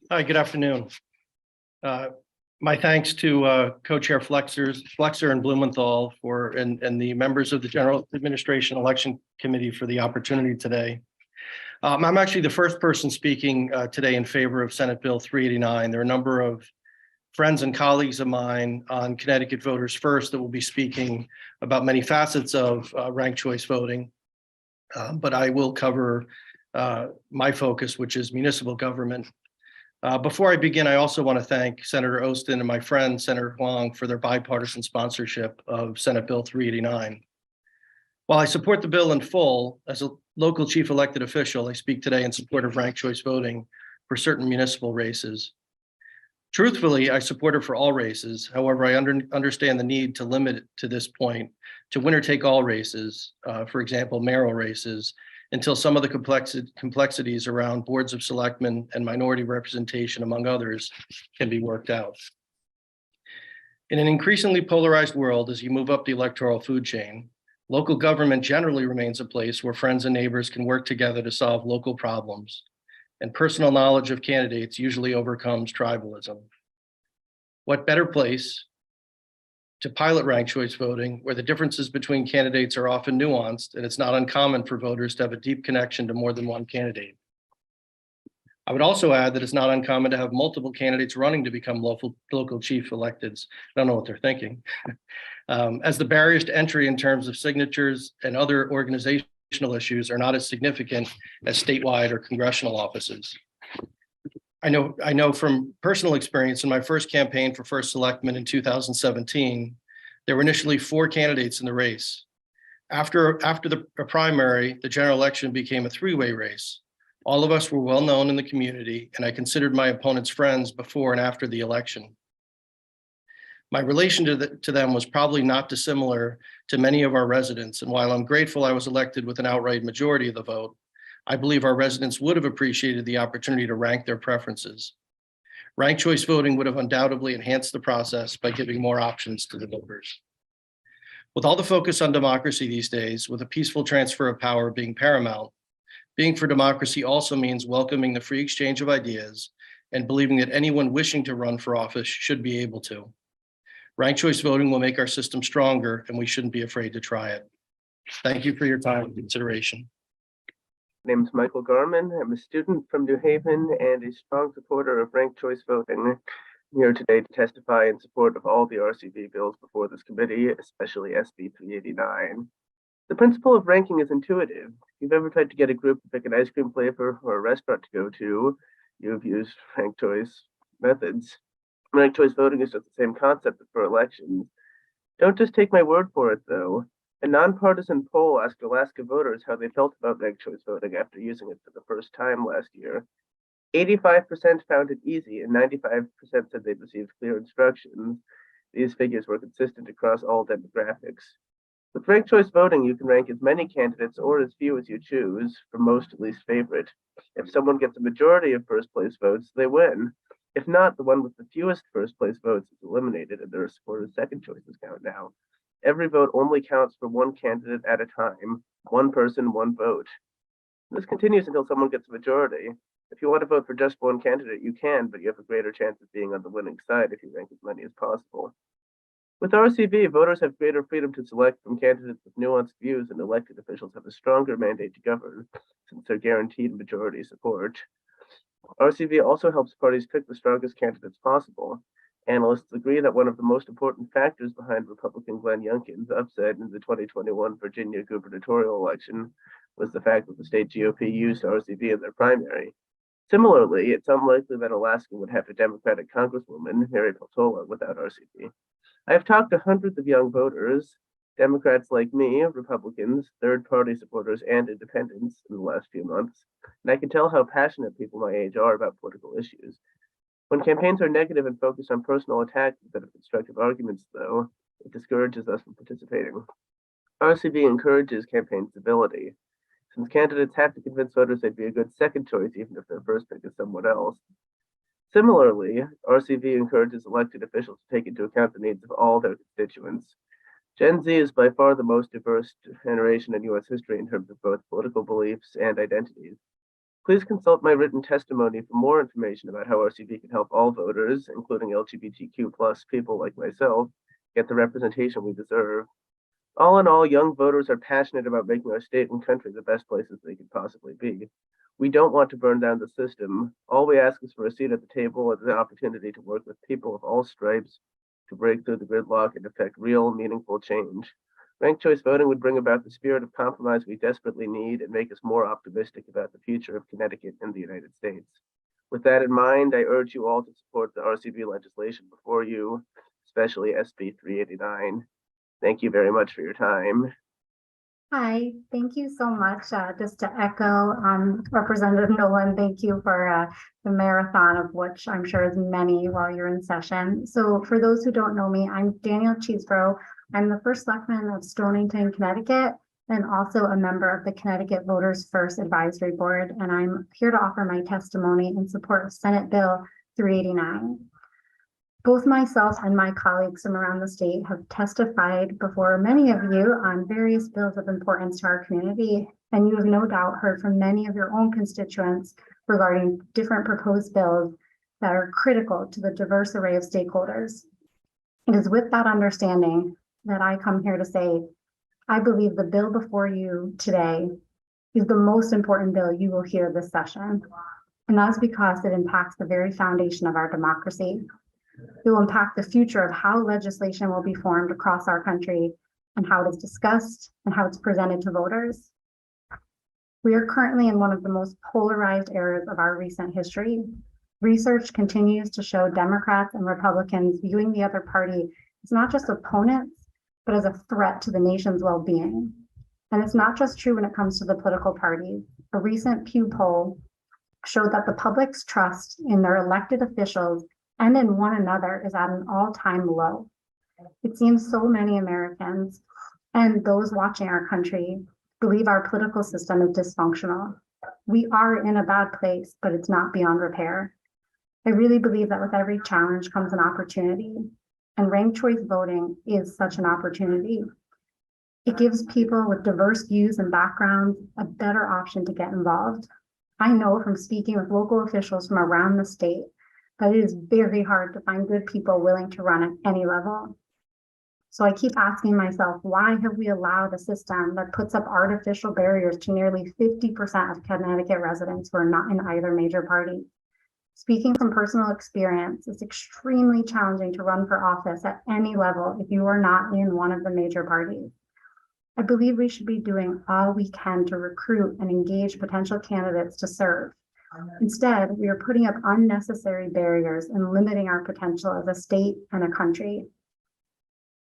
Hi, good afternoon. Uh, My thanks to Co-Chair Flexer and Blumenthal and the members of the General Administration Election Committee for the opportunity today. I'm actually the first person speaking today in favor of Senate Bill 389. There are a number of friends and colleagues of mine on Connecticut Voters First that will be speaking about many facets of ranked choice voting. But I will cover my focus, which is municipal government. Before I begin, I also want to thank Senator Ostin and my friend, Senator Huang, for their bipartisan sponsorship of Senate Bill 389. While I support the bill in full, as a local chief elected official, I speak today in support of ranked choice voting for certain municipal races. Truthfully, I support it for all races. However, I understand the need to limit it to this point to winner-take-all races, for example, mayoral races, until some of the complexities around boards of selectmen and minority representation, among others, can be worked out. In an increasingly polarized world, as you move up the electoral food chain, local government generally remains a place where friends and neighbors can work together to solve local problems, and personal knowledge of candidates usually overcomes tribalism. What better place to pilot ranked choice voting, where the differences between candidates are often nuanced, and it's not uncommon for voters to have a deep connection to more than one candidate. I would also add that it's not uncommon to have multiple candidates running to become local chief electeds. I don't know what they're thinking. As the barriers to entry in terms of signatures and other organizational issues are not as significant as statewide or congressional offices. I know from personal experience in my first campaign for first selectman in 2017, there were initially 4 candidates in the race. After the primary, the general election became a 3-way race. All of us were well known in the community, and I considered my opponents friends before and after the election. My relation to them was probably not dissimilar to many of our residents, and while I'm grateful I was elected with an outright majority of the vote, I believe our residents would have appreciated the opportunity to rank their preferences. Ranked choice voting would have undoubtedly enhanced the process by giving more options to the voters. With all the focus on democracy these days, with a peaceful transfer of power being paramount, being for democracy also means welcoming the free exchange of ideas and believing that anyone wishing to run for office should be able to. Ranked choice voting will make our system stronger, and we shouldn't be afraid to try it. Thank you for your time and consideration. My name is Michael Garman. I'm a student from New Haven and a strong supporter of ranked choice voting. I'm here today to testify in support of all the RCV bills before this committee, especially SB 389. The principle of ranking is intuitive. If you've ever tried to get a group to pick an ice cream flavor or a restaurant to go to, you've used ranked choice methods. Ranked choice voting is just the same concept for elections. Don't just take my word for it, though. A nonpartisan poll asked Alaska voters how they felt about ranked choice voting after using it for the first time last year. 85% found it easy, and 95% said they'd received clear instructions. These figures were consistent across all demographics. With ranked choice voting, you can rank as many candidates or as few as you choose, from most to least favorite. If someone gets a majority of first place votes, they win. If not, the one with the fewest first place votes is eliminated, and their supporters' second choices count now. Every vote only counts for one candidate at a time. One person, one vote. This continues until someone gets a majority. If you want to vote for just one candidate, you can, but you have a greater chance of being on the winning side if you rank as many as possible. With RCV, voters have greater freedom to select from candidates with nuanced views, and elected officials have a stronger mandate to govern, since they're guaranteed majority support. RCV also helps parties pick the strongest candidates possible. Analysts agree that one of the most important factors behind Republican Glenn Youngkin's upset in the 2021 Virginia gubernatorial election was the fact that the state GOP used RCV in their primary. Similarly, it's unlikely that Alaska would have a Democratic Congresswoman, Mary Peltola, without RCV. I have talked to hundreds of young voters, Democrats like me, Republicans, third-party supporters, and independents in the last few months, and I can tell how passionate people my age are about political issues. When campaigns are negative and focus on personal attacks instead of constructive arguments, though, it discourages us from participating. RCV encourages campaign civility, since candidates have to convince voters they'd be a good second choice even if their first pick is someone else. Similarly, RCV encourages elected officials to take into account the needs of all their constituents. Gen Z is by far the most diverse generation in U.S. history in terms of both political beliefs and identities. Please consult my written testimony for more information about how RCV can help all voters, including LGBTQ+ people like myself, get the representation we deserve. All in all, young voters are passionate about making our state and country the best places they could possibly be. We don't want to burn down the system. All we ask is for a seat at the table and the opportunity to work with people of all stripes to break through the gridlock and effect real, meaningful change. Ranked choice voting would bring about the spirit of compromise we desperately need and make us more optimistic about the future of Connecticut and the United States. With that in mind, I urge you all to support the RCV legislation before you, especially SB 389. Thank you very much for your time. Hi, thank you so much. Just to echo Representative Nolan, thank you for the marathon of which I'm sure is many while you're in session. So for those who don't know me, I'm Danielle Cheeseborough. I'm the first selectman of Stonington, Connecticut, and also a member of the Connecticut Voters First Advisory Board. And I'm here to offer my testimony in support of Senate Bill 389. Both myself and my colleagues from around the state have testified before many of you on various bills of importance to our community, and you have no doubt heard from many of your own constituents regarding different proposed bills that are critical to the diverse array of stakeholders. It is with that understanding that I come here to say, I believe the bill before you today is the most important bill you will hear this session. And that's because it impacts the very foundation of our democracy. It will impact the future of how legislation will be formed across our country and how it is discussed and how it's presented to voters. We are currently in one of the most polarized eras of our recent history. Research continues to show Democrats and Republicans viewing the other party as not just opponents, but as a threat to the nation's well-being. And it's not just true when it comes to the political parties. A recent Pew poll showed that the public's trust in their elected officials and in one another is at an all-time low. It seems so many Americans and those watching our country believe our political system is dysfunctional. We are in a bad place, but it's not beyond repair. I really believe that with every challenge comes an opportunity, and ranked choice voting is such an opportunity. It gives people with diverse views and backgrounds a better option to get involved. I know from speaking with local officials from around the state that it is very hard to find good people willing to run at any level. So I keep asking myself, why have we allowed a system that puts up artificial barriers to nearly 50% of Connecticut residents who are not in either major party? Speaking from personal experience, it's extremely challenging to run for office at any level if you are not in one of the major parties. I believe we should be doing all we can to recruit and engage potential candidates to serve. Instead, we are putting up unnecessary barriers and limiting our potential as a state and a country.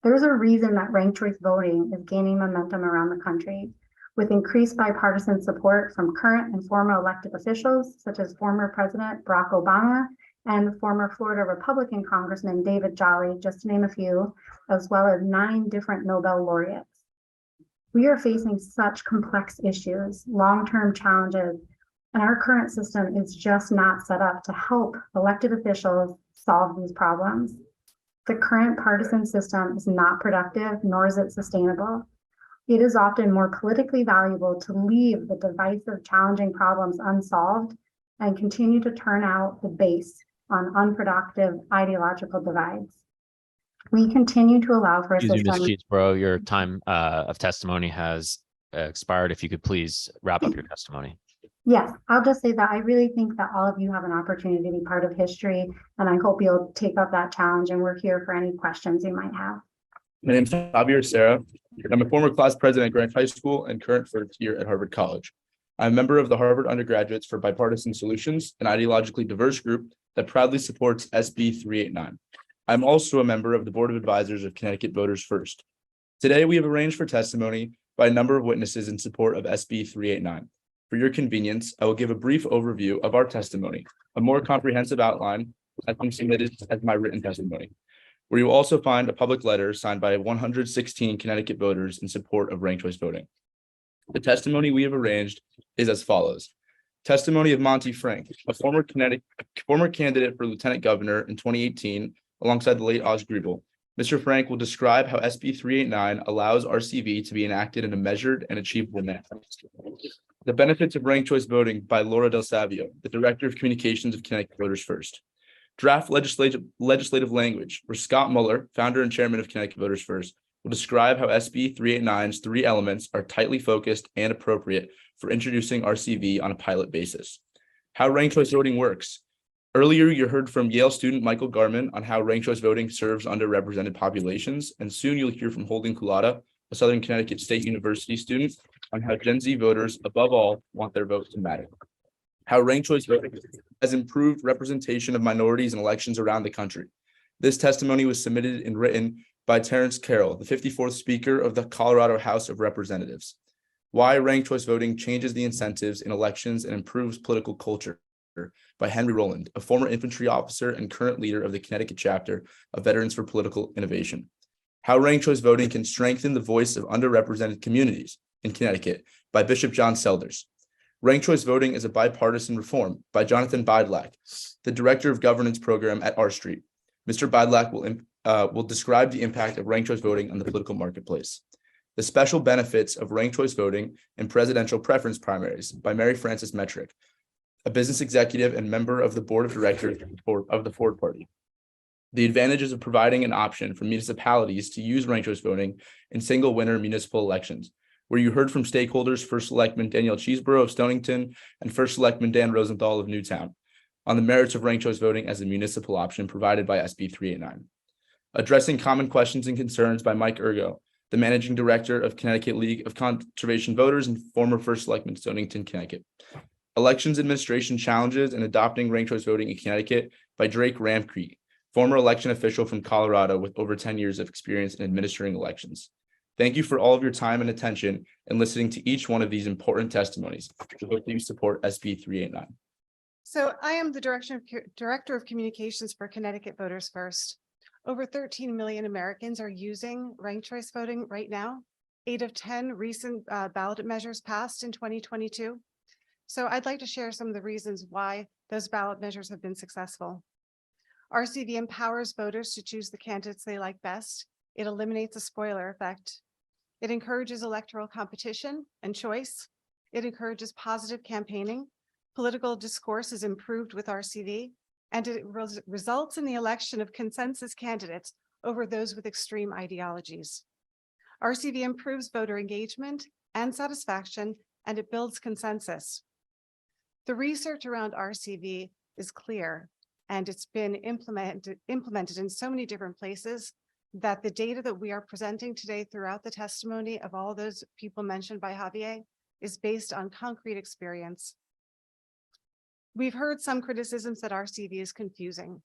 There's a reason that ranked choice voting is gaining momentum around the country, with increased bipartisan support from current and former elected officials, such as former President Barack Obama and former Florida Republican Congressman David Jolly, just to name a few, as well as 9 different Nobel laureates. We are facing such complex issues, long-term challenges, and our current system is just not set up to help elected officials solve these problems. The current partisan system is not productive, nor is it sustainable. It is often more politically valuable to leave the divisive, challenging problems unsolved and continue to turn out the base on unproductive ideological divides. We continue to allow for a Excuse me, system. Ms. Cheeseborough, your time of testimony has expired. If you could please wrap up your testimony. Yes, I'll just say that I really think that all of you have an opportunity to be part of history, and I hope you'll take up that challenge, and we're here for any questions you might have. My name is Javier Sara. I'm a former class president at Grant High School and current first year at Harvard College. I'm a member of the Harvard Undergraduates for Bipartisan Solutions, an ideologically diverse group that proudly supports SB 389. I'm also a member of the Board of Advisors of Connecticut Voters First. Today, we have arranged for testimony by a number of witnesses in support of SB 389. For your convenience, I will give a brief overview of our testimony. A more comprehensive outline has been submitted as my written testimony, where you will also find a public letter signed by 116 Connecticut voters in support of ranked choice voting. The testimony we have arranged is as follows. Testimony of Monty Frank, a former candidate for lieutenant governor in 2018, alongside the late Oz Griebel, Mr. Frank will describe how SB 389 allows RCV to be enacted in a measured and achievable manner. The benefits of ranked choice voting by Laura Del Savio, the Director of Communications of Connecticut Voters First. Draft legislative language, where Scott Muller, founder and chairman of Connecticut Voters First, will describe how SB 389's 3 elements are tightly focused and appropriate for introducing RCV on a pilot basis. How ranked choice voting works. Earlier, you heard from Yale student Michael Garman on how ranked choice voting serves underrepresented populations, and soon you'll hear from Holton Colada, a Southern Connecticut State University student, on how Gen Z voters, above all, want their vote to matter. How ranked choice voting has improved representation of minorities in elections around the country. This testimony was submitted and written by Terrence Carroll, the 54th Speaker of the Colorado House of Representatives. Why ranked choice voting changes the incentives in elections and improves political culture, by Henry Roland, a former infantry officer and current leader of the Connecticut chapter of Veterans for Political Innovation. How ranked choice voting can strengthen the voice of underrepresented communities in Connecticut, by Bishop John Selders. Ranked choice voting is a bipartisan reform, by Jonathan Bidlack, the Director of Governance Program at R Street. Mr. Bidlack will describe the impact of ranked choice voting on the political marketplace. The special benefits of ranked choice voting and presidential preference primaries, by Mary Frances Metrick, a business executive and member of the board of directors of the Ford Party. The advantages of providing an option for municipalities to use ranked choice voting in single winner municipal elections, where you heard from stakeholders, First Selectman Danielle Cheeseborough of Stonington and First Selectman Dan Rosenthal of Newtown, on the merits of ranked choice voting as a municipal option provided by SB 389. Addressing common questions and concerns, by Mike Ergo, the managing director of Connecticut League of Conservation Voters and former First Selectman Stonington, Connecticut. Elections Administration Challenges and Adopting Ranked Choice Voting in Connecticut, by Drake Ramke, former election official from Colorado with over 10 years of experience in administering elections. Thank you for all of your time and attention and listening to each one of these important testimonies. We hope that you support SB 389. So I am the Director of Communications for Connecticut Voters First. Over 13 million Americans are using ranked choice voting right now. 8 of 10 recent ballot measures passed in 2022. So I'd like to share some of the reasons why those ballot measures have been successful. RCV empowers voters to choose the candidates they like best. It eliminates a spoiler effect. It encourages electoral competition and choice. It encourages positive campaigning. Political discourse is improved with RCV, and it results in the election of consensus candidates over those with extreme ideologies. RCV improves voter engagement and satisfaction, and it builds consensus. The research around RCV is clear, and it's been implemented in so many different places that the data that we are presenting today throughout the testimony of all those people mentioned by Javier is based on concrete experience. We've heard some criticisms that RCV is confusing.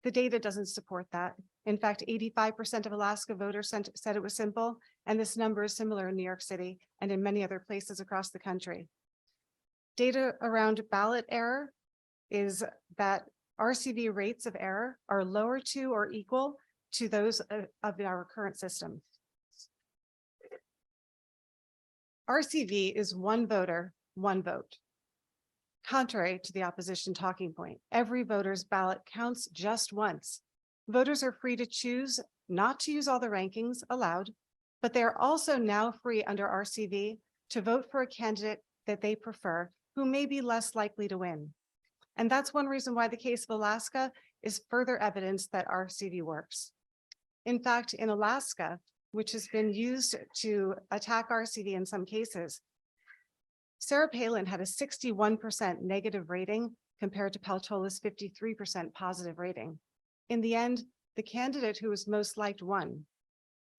The data doesn't support that. In fact, 85% of Alaska voters said it was simple, and this number is similar in New York City and in many other places across the country. Data around ballot error is that RCV rates of error are lower to or equal to those of our current system. RCV is one voter, one vote. Contrary to the opposition talking point, every voter's ballot counts just once. Voters are free to choose not to use all the rankings allowed, but they are also now free under RCV to vote for a candidate that they prefer, who may be less likely to win. And that's one reason why the case of Alaska is further evidence that RCV works. In fact, in Alaska, which has been used to attack RCV in some cases, Sarah Palin had a 61% negative rating compared to Peltola's 53% positive rating. In the end, the candidate who was most liked won.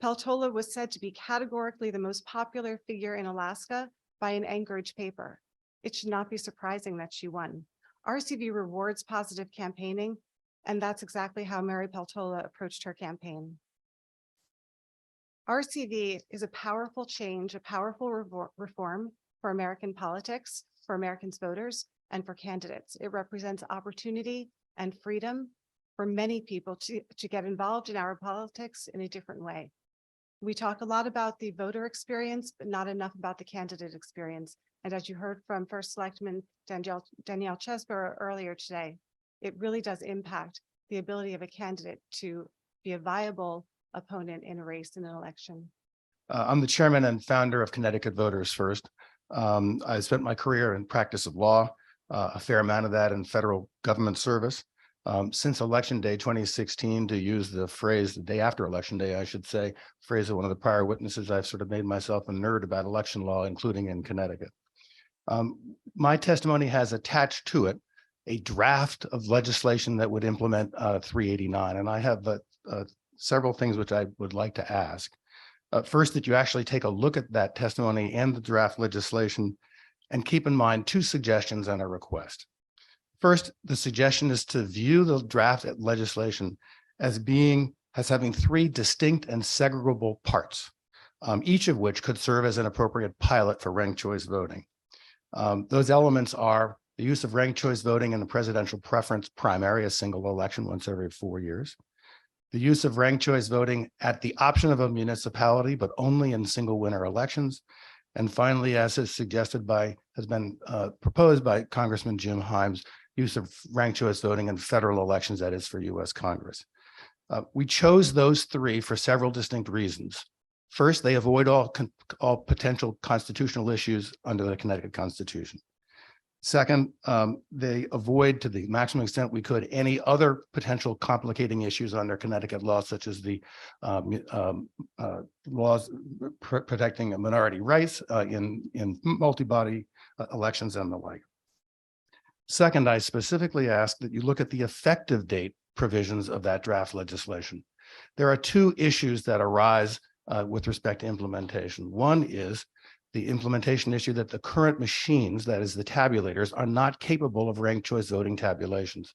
Peltola was said to be categorically the most popular figure in Alaska by an Anchorage paper. It should not be surprising that she won. RCV rewards positive campaigning, and that's exactly how Mary Peltola approached her campaign. RCV is a powerful change, a powerful reform for American politics, for Americans voters, and for candidates. It represents opportunity and freedom for many people to get involved in our politics in a different way. We talk a lot about the voter experience, but not enough about the candidate experience. And as you heard from First Selectman Danielle Cheeseborough earlier today, it really does impact the ability of a candidate to be a viable opponent in a race in an election? I'm the chairman and founder of Connecticut Voters First. I spent my career in practice of law, a fair amount of that in federal government service. Since Election Day 2016, to use the phrase, the day after Election Day, I should say, phrase of one of the prior witnesses, I've sort of made myself a nerd about election law, including in Connecticut. My testimony has attached to it a draft of legislation that would implement 389. And I have several things which I would like to ask. First, that you actually take a look at that testimony and the draft legislation and keep in mind two suggestions and a request. First, the suggestion is to view the draft legislation as having three distinct and segregable parts, each of which could serve as an appropriate pilot for ranked choice voting. Those elements are the use of ranked choice voting in the presidential preference primary, a single election once every 4 years, the use of ranked choice voting at the option of a municipality, but only in single winner elections. And finally, as is has been proposed by Congressman Jim Himes, use of ranked choice voting in federal elections, that is for US Congress. We chose those three for several distinct reasons. First, they avoid all potential constitutional issues under the Connecticut Constitution. Second, they avoid to the maximum extent we could any other potential complicating issues under Connecticut law, such as the laws protecting minority rights in multi-body elections and the like. Second, I specifically ask that you look at the effective date provisions of that draft legislation. There are two issues that arise with respect to implementation. One is the implementation issue that the current machines, that is the tabulators, are not capable of ranked choice voting tabulations.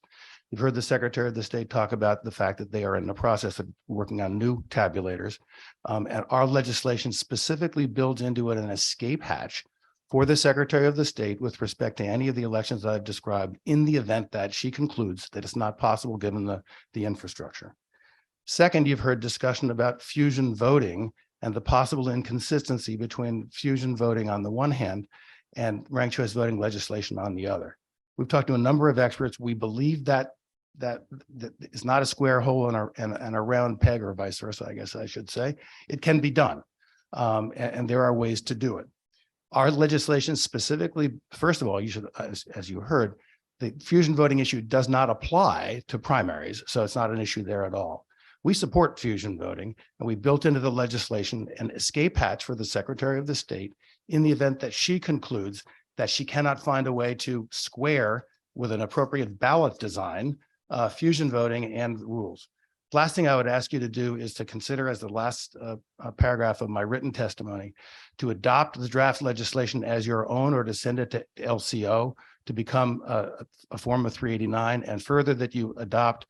You've heard the Secretary of the State talk about the fact that they are in the process of working on new tabulators. And our legislation specifically builds into it an escape hatch for the Secretary of the State with respect to any of the elections I've described in the event that she concludes that it's not possible given the infrastructure. Second, you've heard discussion about fusion voting and the possible inconsistency between fusion voting on the one hand and ranked choice voting legislation on the other. We've talked to a number of experts. We believe that is not a square hole and a round peg, or vice versa, I guess I should say. It can be done, and there are ways to do it. Our legislation specifically, first of all, you should, as you heard, the fusion voting issue does not apply to primaries, so it's not an issue there at all. We support fusion voting, and we built into the legislation an escape hatch for the Secretary of the State in the event that she concludes that she cannot find a way to square with an appropriate ballot design, fusion voting and rules. Last thing I would ask you to do is to consider, as the last paragraph of my written testimony, to adopt the draft legislation as your own or to send it to LCO to become a form of 389, and further that you adopt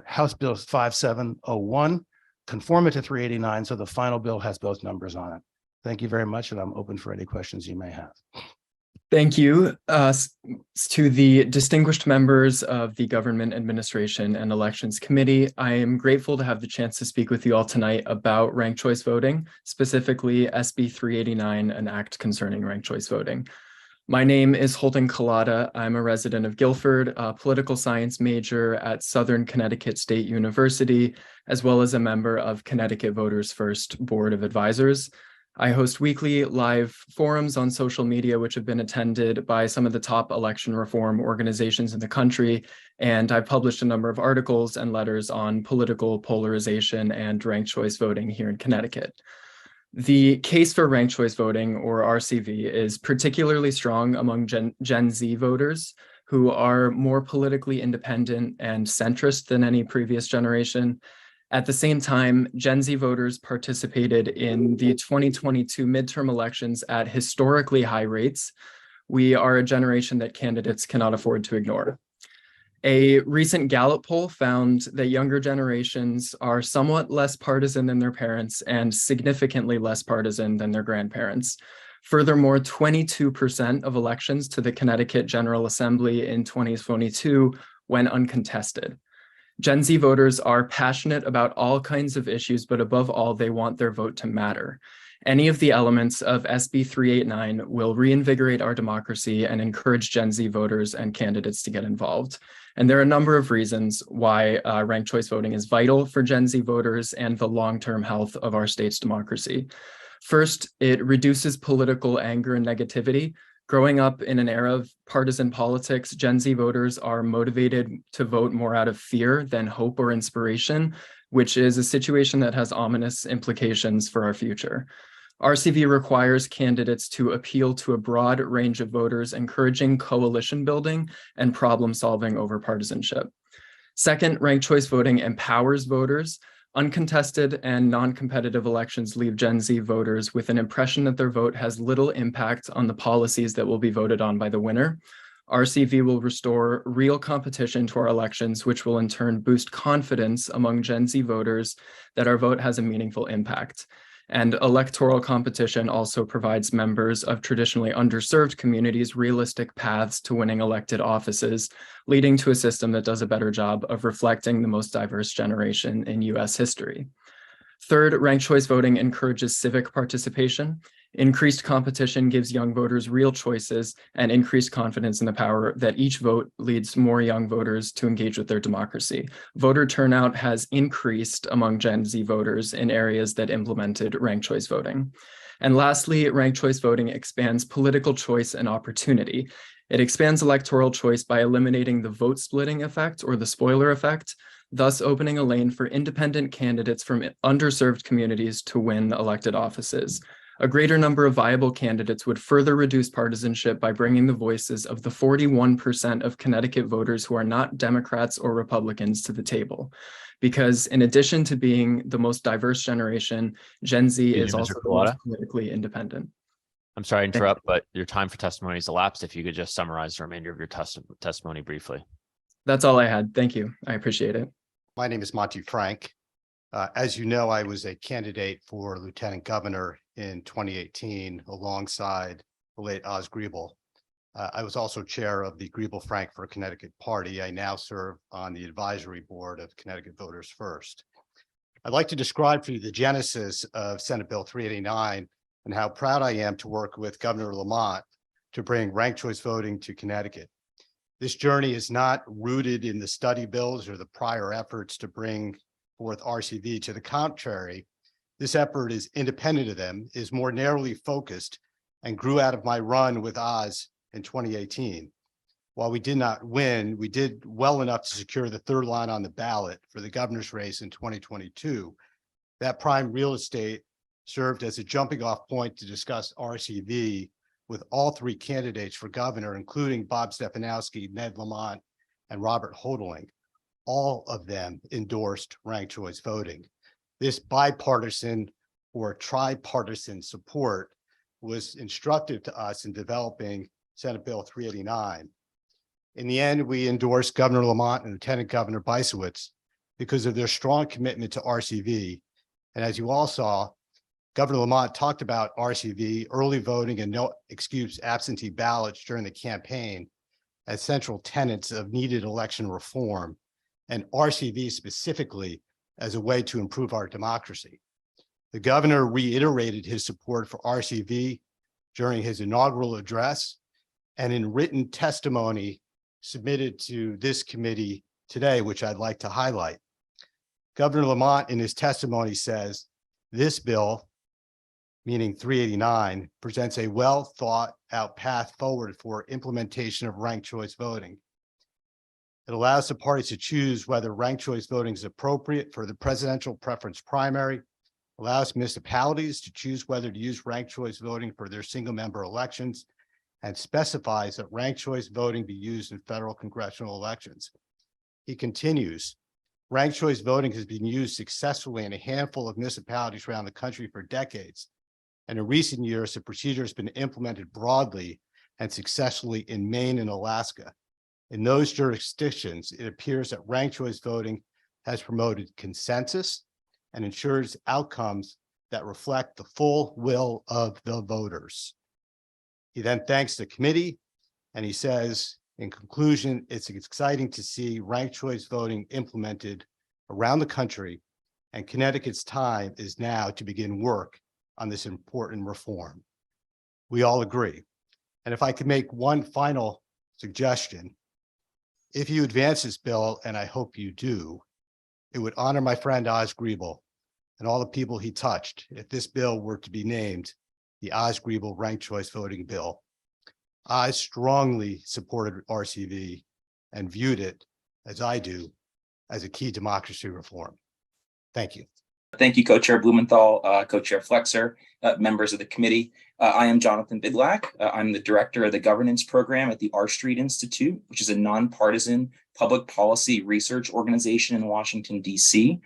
House Bill 5701, conform it to 389, so the final bill has both numbers on it. Thank you very much, and I'm open for any questions you may have. Thank you to the distinguished members of the Government Administration and Elections Committee. I am grateful to have the chance to speak with you all tonight about ranked choice voting, specifically SB 389, an act concerning ranked choice voting. My name is Holton Colada. I'm a resident of Guilford, a political science major at Southern Connecticut State University, as well as a member of Connecticut Voters First Board of Advisors. I host weekly live forums on social media, which have been attended by some of the top election reform organizations in the country, and I've published a number of articles and letters on political polarization and ranked choice voting here in Connecticut. The case for ranked choice voting, or RCV, is particularly strong among Gen Z voters who are more politically independent and centrist than any previous generation. At the same time, Gen Z voters participated in the 2022 midterm elections at historically high rates. We are a generation that candidates cannot afford to ignore. A recent Gallup poll found that younger generations are somewhat less partisan than their parents and significantly less partisan than their grandparents. Furthermore, 22% of elections to the Connecticut General Assembly in 2022 went uncontested. Gen Z voters are passionate about all kinds of issues, but above all, they want their vote to matter. Any of the elements of SB 389 will reinvigorate our democracy and encourage Gen Z voters and candidates to get involved. And there are a number of reasons why ranked choice voting is vital for Gen Z voters and the long-term health of our state's democracy. First, it reduces political anger and negativity. Growing up in an era of partisan politics, Gen Z voters are motivated to vote more out of fear than hope or inspiration, which is a situation that has ominous implications for our future. RCV requires candidates to appeal to a broad range of voters, encouraging coalition building and problem solving over partisanship. Second, ranked choice voting empowers voters. Uncontested and non-competitive elections leave Gen Z voters with an impression that their vote has little impact on the policies that will be voted on by the winner. RCV will restore real competition to our elections, which will in turn boost confidence among Gen Z voters that our vote has a meaningful impact. And electoral competition also provides members of traditionally underserved communities realistic paths to winning elected offices, leading to a system that does a better job of reflecting the most diverse generation in US history. Third, ranked choice voting encourages civic participation. Increased competition gives young voters real choices and increased confidence in the power that each vote leads more young voters to engage with their democracy. Voter turnout has increased among Gen Z voters in areas that implemented ranked choice voting. And lastly, ranked choice voting expands political choice and opportunity. It expands electoral choice by eliminating the vote splitting effect or the spoiler effect, thus opening a lane for independent candidates from underserved communities to win elected offices. A greater number of viable candidates would further reduce partisanship by bringing the voices of the 41% of Connecticut voters who are not Democrats or Republicans to the table. Because in addition to being the most diverse generation, Gen Z Excuse is me, Mr. also the Colada? most politically independent. I'm sorry to Thank interrupt, but your time for testimony is elapsed. If you could just summarize the remainder of your testimony briefly. That's all I had. Thank you. I appreciate it. My name is Monty Frank. As you know, I was a candidate for lieutenant governor in 2018 alongside the late Oz Griebel. I was also chair of the Griebel-Frank for Connecticut Party. I now serve on the advisory board of Connecticut Voters First. I'd like to describe for you the genesis of Senate Bill 389 and how proud I am to work with Governor Lamont to bring ranked choice voting to Connecticut. This journey is not rooted in the study bills or the prior efforts to bring forth RCV. To the contrary, this effort is independent of them, is more narrowly focused, and grew out of my run with Oz in 2018. While we did not win, we did well enough to secure the third line on the ballot for the governor's race in 2022. That prime real estate served as a jumping off point to discuss RCV with all three candidates for governor, including Bob Stefanowski, Ned Lamont, and Robert Holding. All of them endorsed ranked choice voting. This bipartisan or tripartisan support was instructive to us in developing Senate Bill 389. In the end, we endorsed Governor Lamont and Lieutenant Governor Bisowitz because of their strong commitment to RCV. And as you all saw, Governor Lamont talked about RCV, early voting, and no excuse absentee ballots during the campaign as central tenets of needed election reform, and RCV specifically as a way to improve our democracy. The governor reiterated his support for RCV during his inaugural address and in written testimony submitted to this committee today, which I'd like to highlight. Governor Lamont in his testimony says, this bill, meaning 389, presents a well thought out path forward for implementation of ranked choice voting. It allows the parties to choose whether ranked choice voting is appropriate for the presidential preference primary, allows municipalities to choose whether to use ranked choice voting for their single member elections, and specifies that ranked choice voting be used in federal congressional elections. He continues, ranked choice voting has been used successfully in a handful of municipalities around the country for decades. And in recent years, the procedure has been implemented broadly and successfully in Maine and Alaska. In those jurisdictions, it appears that ranked choice voting has promoted consensus and ensures outcomes that reflect the full will of the voters. He then thanks the committee, and he says, in conclusion, it's exciting to see ranked choice voting implemented around the country, and Connecticut's time is now to begin work on this important reform. We all agree. And if I could make one final suggestion, if you advance this bill, and I hope you do, it would honor my friend Oz Griebel and all the people he touched if this bill were to be named the Oz Griebel Ranked Choice Voting Bill. I strongly supported RCV and viewed it, as I do, as a key democracy reform. Thank you. Thank you, Co-Chair Blumenthal, Co-Chair Flexer, members of the committee. I am Jonathan Bidlack. I'm the director of the governance program at the R Street Institute, which is a nonpartisan public policy research organization in Washington, D.C.,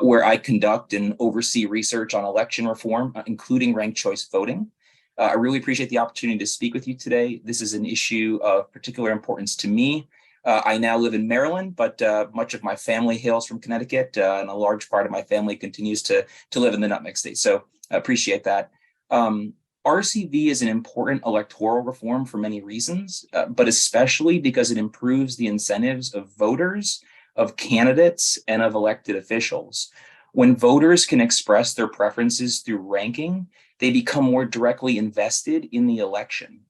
where I conduct and oversee research on election reform, including ranked choice voting. I really appreciate the opportunity to speak with you today. This is an issue of particular importance to me. I now live in Maryland, but much of my family hails from Connecticut, and a large part of my family continues to live in the Nutmeg State. So I appreciate that. RCV is an important electoral reform for many reasons, but especially because it improves the incentives of voters, of candidates, and of elected officials. When voters can express their preferences through ranking, they become more directly invested in the election.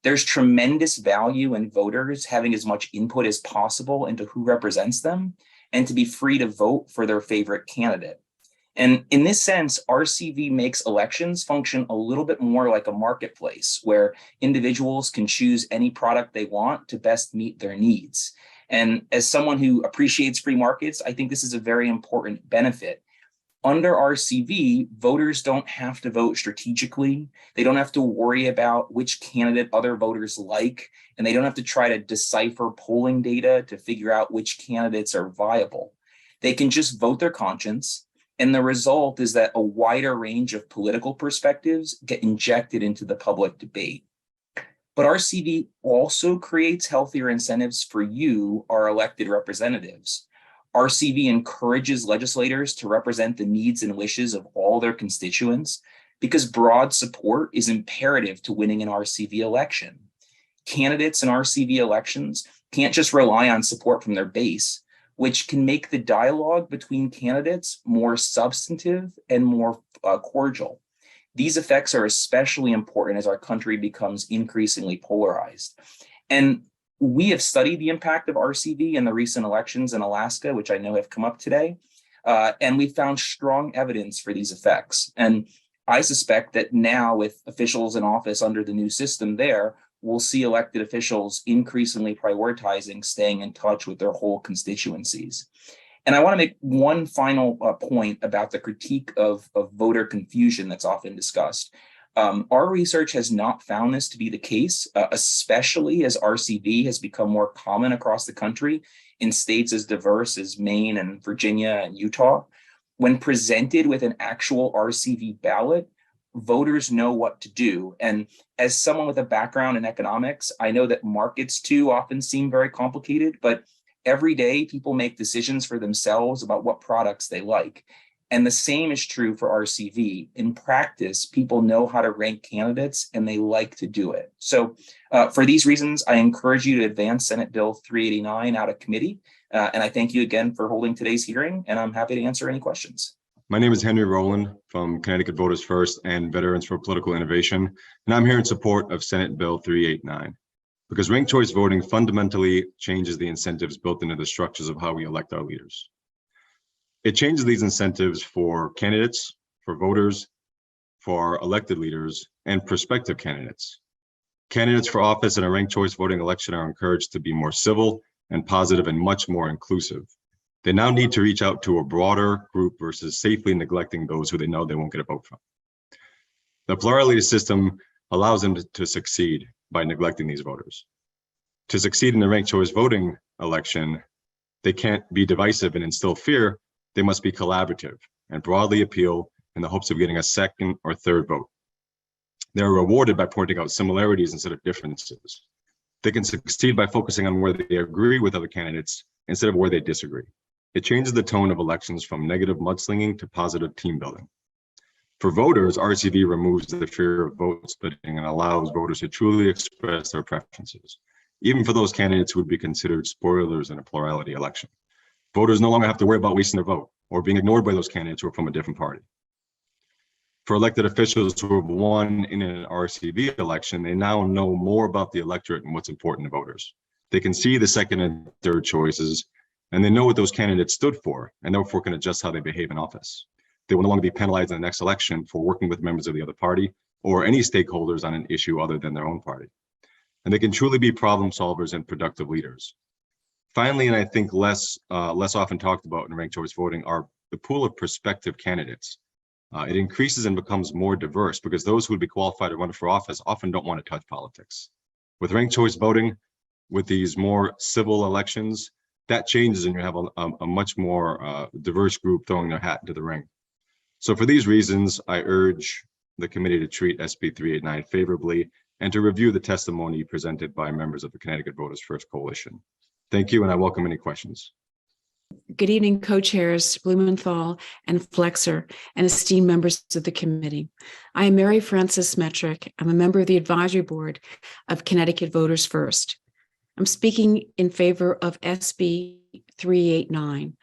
There's tremendous value in voters having as much input as possible into who represents them and to be free to vote for their favorite candidate. And in this sense, RCV makes elections function a little bit more like a marketplace where individuals can choose any product they want to best meet their needs. And as someone who appreciates free markets, I think this is a very important benefit. Under RCV, voters don't have to vote strategically. They don't have to worry about which candidate other voters like, and they don't have to try to decipher polling data to figure out which candidates are viable. They can just vote their conscience, and the result is that a wider range of political perspectives get injected into the public debate. But RCV also creates healthier incentives for you, our elected representatives. RCV encourages legislators to represent the needs and wishes of all their constituents because broad support is imperative to winning an RCV election. Candidates in RCV elections can't just rely on support from their base, which can make the dialogue between candidates more substantive and more cordial. These effects are especially important as our country becomes increasingly polarized. And we have studied the impact of RCV in the recent elections in Alaska, which I know have come up today, and we found strong evidence for these effects. And I suspect that now with officials in office under the new system there, we'll see elected officials increasingly prioritizing staying in touch with their whole constituencies. And I want to make one final point about the critique of voter confusion that's often discussed. Our research has not found this to be the case, especially as RCV has become more common across the country in states as diverse as Maine and Virginia and Utah. When presented with an actual RCV ballot, voters know what to do. And as someone with a background in economics, I know that markets too often seem very complicated, but every day people make decisions for themselves about what products they like. And the same is true for RCV. In practice, people know how to rank candidates and they like to do it. So for these reasons, I encourage you to advance Senate Bill 389 out of committee. And I thank you again for holding today's hearing, and I'm happy to answer any questions. My name is Henry Roland from Connecticut Voters First and Veterans for Political Innovation, and I'm here in support of Senate Bill 389. Because ranked choice voting fundamentally changes the incentives built into the structures of how we elect our leaders. It changes these incentives for candidates, for voters, for elected leaders, and prospective candidates. Candidates for office in a ranked choice voting election are encouraged to be more civil and positive and much more inclusive. They now need to reach out to a broader group versus safely neglecting those who they know they won't get a vote from. The plurality system allows them to succeed by neglecting these voters. To succeed in the ranked choice voting election, they can't be divisive and instill fear. They must be collaborative and broadly appeal in the hopes of getting a second or third vote. They're rewarded by pointing out similarities instead of differences. They can succeed by focusing on where they agree with other candidates instead of where they disagree. It changes the tone of elections from negative mudslinging to positive team building. For voters, RCV removes the fear of vote splitting and allows voters to truly express their preferences, even for those candidates who would be considered spoilers in a plurality election. Voters no longer have to worry about wasting their vote or being ignored by those candidates who are from a different party. For elected officials who have won in an RCV election, they now know more about the electorate and what's important to voters. They can see the second and third choices, and they know what those candidates stood for, and therefore can adjust how they behave in office. They will no longer be penalized in the next election for working with members of the other party or any stakeholders on an issue other than their own party. And they can truly be problem solvers and productive leaders. Finally, and I think less often talked about in ranked choice voting, are the pool of prospective candidates. It increases and becomes more diverse because those who would be qualified to run for office often don't want to touch politics. With ranked choice voting, with these more civil elections, that changes and you have a much more diverse group throwing their hat into the ring. So for these reasons, I urge the committee to treat SB 389 favorably and to review the testimony presented by members of the Connecticut Voters First Coalition. Thank you, and I welcome any questions. Good evening, co-chairs Blumenthal and Flexer, and esteemed members of the committee. I am Mary Frances Metrick. I'm a member of the advisory board of Connecticut Voters First. I'm speaking in favor of SB 389.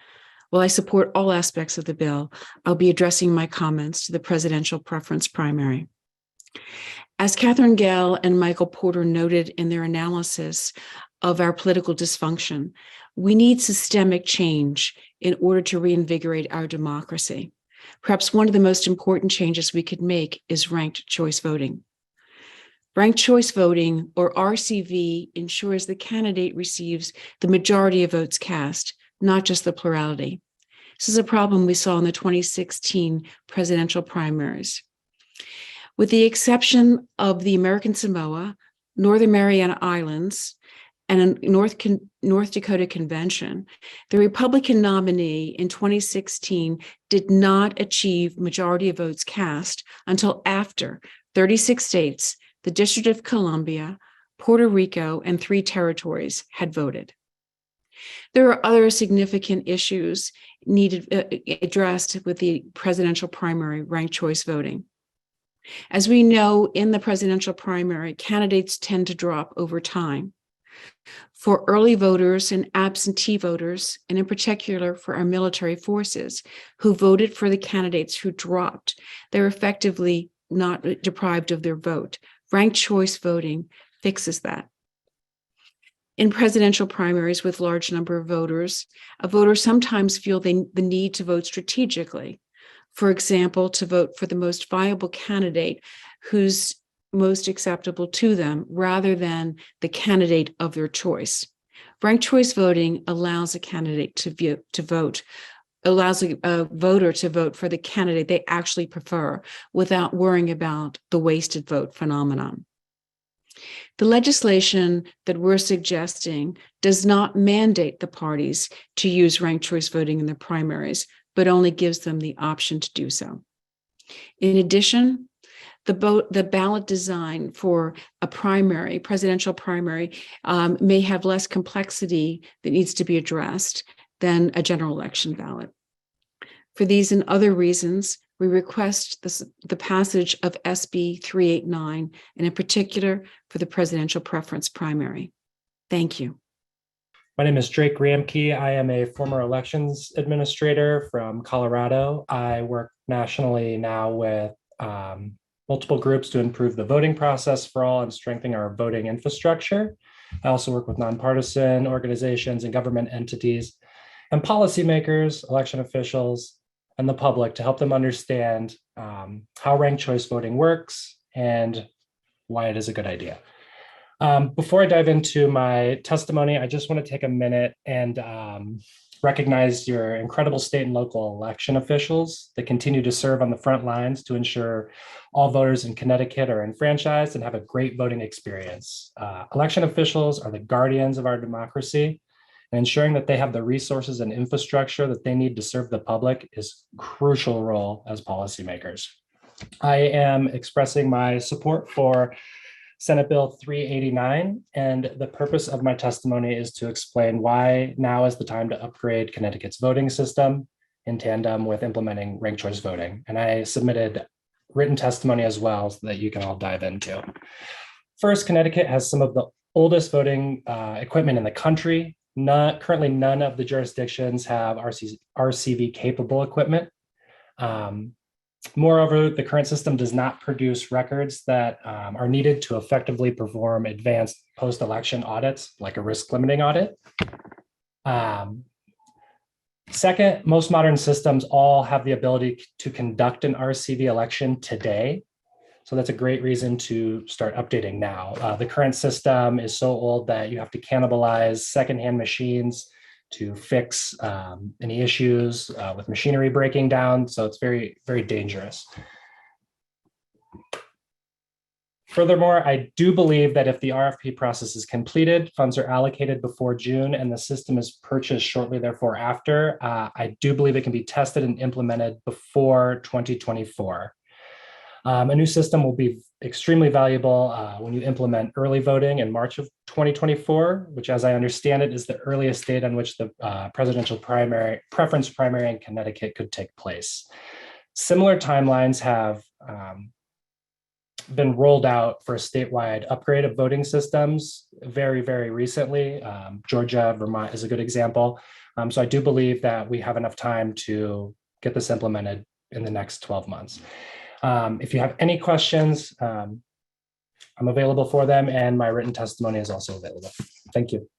While I support all aspects of the bill, I'll be addressing my comments to the presidential preference primary. As Catherine Gale and Michael Porter noted in their analysis of our political dysfunction, we need systemic change in order to reinvigorate our democracy. Perhaps one of the most important changes we could make is ranked choice voting. Ranked choice voting, or RCV, ensures the candidate receives the majority of votes cast, not just the plurality. This is a problem we saw in the 2016 presidential primaries. With the exception of the American Samoa, Northern Mariana Islands, and a North Dakota convention, the Republican nominee in 2016 did not achieve majority of votes cast until after 36 states, the District of Columbia, Puerto Rico, and 3 territories had voted. There are other significant issues needed addressed with the presidential primary ranked choice voting. As we know, in the presidential primary, candidates tend to drop over time. For early voters and absentee voters, and in particular for our military forces who voted for the candidates who dropped, they're effectively not deprived of their vote. Ranked choice voting fixes that. In presidential primaries with large number of voters, voters sometimes feel the need to vote strategically. For example, to vote for the most viable candidate who's most acceptable to them rather than the candidate of their choice. Ranked choice voting allows a candidate to vote, allows a voter to vote for the candidate they actually prefer without worrying about the wasted vote phenomenon. The legislation that we're suggesting does not mandate the parties to use ranked choice voting in their primaries, but only gives them the option to do so. In addition, the ballot design for a primary, presidential primary, may have less complexity that needs to be addressed than a general election ballot. For these and other reasons, we request the passage of SB 389, and in particular for the presidential preference primary. Thank you. My name is Drake Ramke. I am a former elections administrator from Colorado. I work nationally now with multiple groups to improve the voting process for all and strengthen our voting infrastructure. I also work with nonpartisan organizations and government entities and policymakers, election officials, and the public to help them understand how ranked choice voting works and why it is a good idea. Before I dive into my testimony, I just want to take a minute and recognize your incredible state and local election officials that continue to serve on the front lines to ensure all voters in Connecticut are enfranchised and have a great voting experience. Election officials are the guardians of our democracy, and ensuring that they have the resources and infrastructure that they need to serve the public is a crucial role as policymakers. I am expressing my support for Senate Bill 389, and the purpose of my testimony is to explain why now is the time to upgrade Connecticut's voting system in tandem with implementing ranked choice voting. And I submitted written testimony as well so that you can all dive into. First, Connecticut has some of the oldest voting equipment in the country. Currently, none of the jurisdictions have RCV capable equipment. Moreover, the current system does not produce records that are needed to effectively perform advanced post-election audits, like a risk limiting audit. Second, most modern systems all have the ability to conduct an RCV election today. So that's a great reason to start updating now. The current system is so old that you have to cannibalize secondhand machines to fix any issues with machinery breaking down. So it's very, very dangerous. Furthermore, I do believe that if the RFP process is completed, funds are allocated before June, and the system is purchased shortly therefore after, I do believe it can be tested and implemented before 2024. A new system will be extremely valuable when you implement early voting in March of 2024, which, as I understand it, is the earliest date on which the presidential preference primary in Connecticut could take place. Similar timelines have been rolled out for a statewide upgrade of voting systems very, very recently. Georgia, Vermont is a good example. So I do believe that we have enough time to get this implemented in the next 12 months. If you have any questions, I'm available for them, and my written testimony is also available. Thank you.